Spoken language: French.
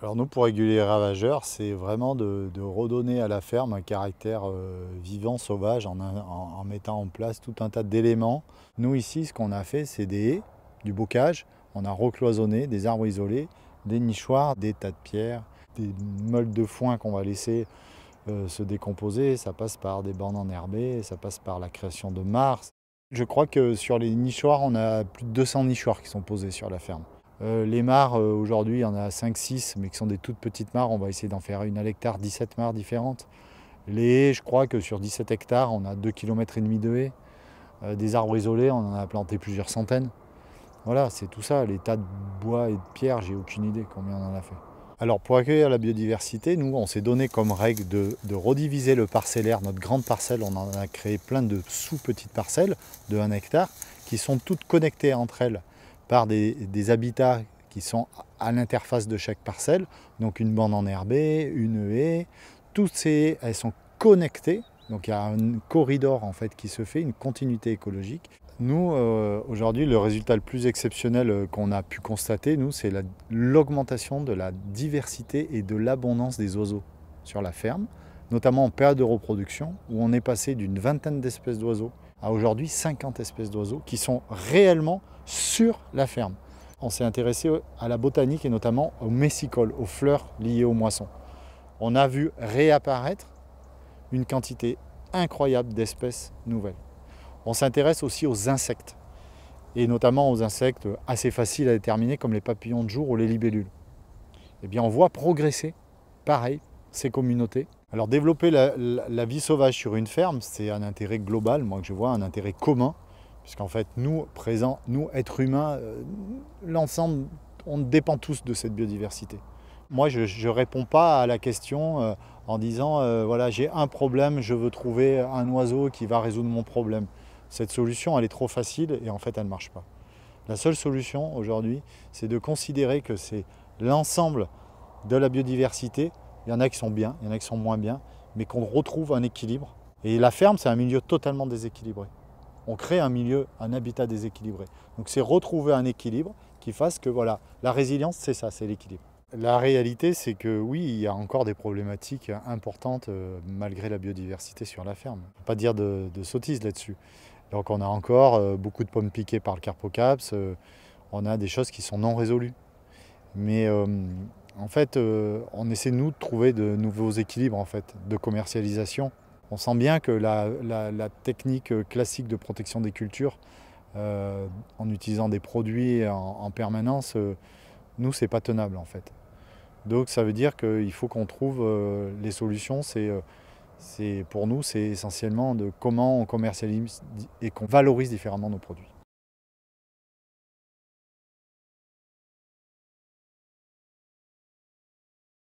Alors nous, pour réguler les ravageurs, c'est vraiment de redonner à la ferme un caractère vivant, sauvage, en mettant en place tout un tas d'éléments. Nous ici, ce qu'on a fait, c'est des haies, du bocage, on a recloisonné des arbres isolés, des nichoirs, des tas de pierres, des meules de foin qu'on va laisser se décomposer. Ça passe par des bandes enherbées, ça passe par la création de mares. Je crois que sur les nichoirs, on a plus de 200 nichoirs qui sont posés sur la ferme. Les mares, aujourd'hui, il y en a 5-6, mais qui sont des toutes petites mares. On va essayer d'en faire une à l'hectare, 17 mares différentes. Les haies, je crois que sur 17 hectares, on a 2,5 km de haies. Des arbres isolés, on en a planté plusieurs centaines. Voilà, c'est tout ça. Les tas de bois et de pierres, j'ai aucune idée combien on en a fait. Alors, pour accueillir la biodiversité, nous, on s'est donné comme règle de rediviser le parcellaire. Notre grande parcelle, on en a créé plein de sous-petites parcelles de 1 hectare qui sont toutes connectées entre elles par des habitats qui sont à l'interface de chaque parcelle. Donc une bande enherbée, une haie, toutes ces haies, elles sont connectées. Donc il y a un corridor en fait qui se fait, une continuité écologique. Nous, aujourd'hui, le résultat le plus exceptionnel qu'on a pu constater, nous, c'est l'augmentation de la diversité et de l'abondance des oiseaux sur la ferme, notamment en période de reproduction, où on est passé d'une vingtaine d'espèces d'oiseaux à aujourd'hui 50 espèces d'oiseaux qui sont réellement sur la ferme. On s'est intéressé à la botanique et notamment aux messicoles, aux fleurs liées aux moissons. On a vu réapparaître une quantité incroyable d'espèces nouvelles. On s'intéresse aussi aux insectes, et notamment aux insectes assez faciles à déterminer comme les papillons de jour ou les libellules. Eh bien, on voit progresser, pareil, ces communautés. Alors développer la vie sauvage sur une ferme, c'est un intérêt global, moi que je vois, un intérêt commun, puisqu'en fait, nous, présents, nous, êtres humains, l'ensemble, on dépend tous de cette biodiversité. Moi, je ne réponds pas à la question en disant, voilà, j'ai un problème, je veux trouver un oiseau qui va résoudre mon problème. Cette solution, elle est trop facile et en fait, elle ne marche pas. La seule solution aujourd'hui, c'est de considérer que c'est l'ensemble de la biodiversité. Il y en a qui sont bien, il y en a qui sont moins bien, mais qu'on retrouve un équilibre. Et la ferme, c'est un milieu totalement déséquilibré. On crée un milieu, un habitat déséquilibré. Donc c'est retrouver un équilibre qui fasse que voilà, la résilience, c'est ça, c'est l'équilibre. La réalité, c'est que oui, il y a encore des problématiques importantes malgré la biodiversité sur la ferme. Il ne faut pas dire de sottises là-dessus. Donc on a encore beaucoup de pommes piquées par le Carpocaps, on a des choses qui sont non résolues. Mais en fait, on essaie nous de trouver de nouveaux équilibres en fait, de commercialisation. On sent bien que la technique classique de protection des cultures, en utilisant des produits en permanence, nous, c'est pas tenable en fait. Donc ça veut dire qu'il faut qu'on trouve les solutions. Pour nous, c'est essentiellement de comment on commercialise et qu'on valorise différemment nos produits.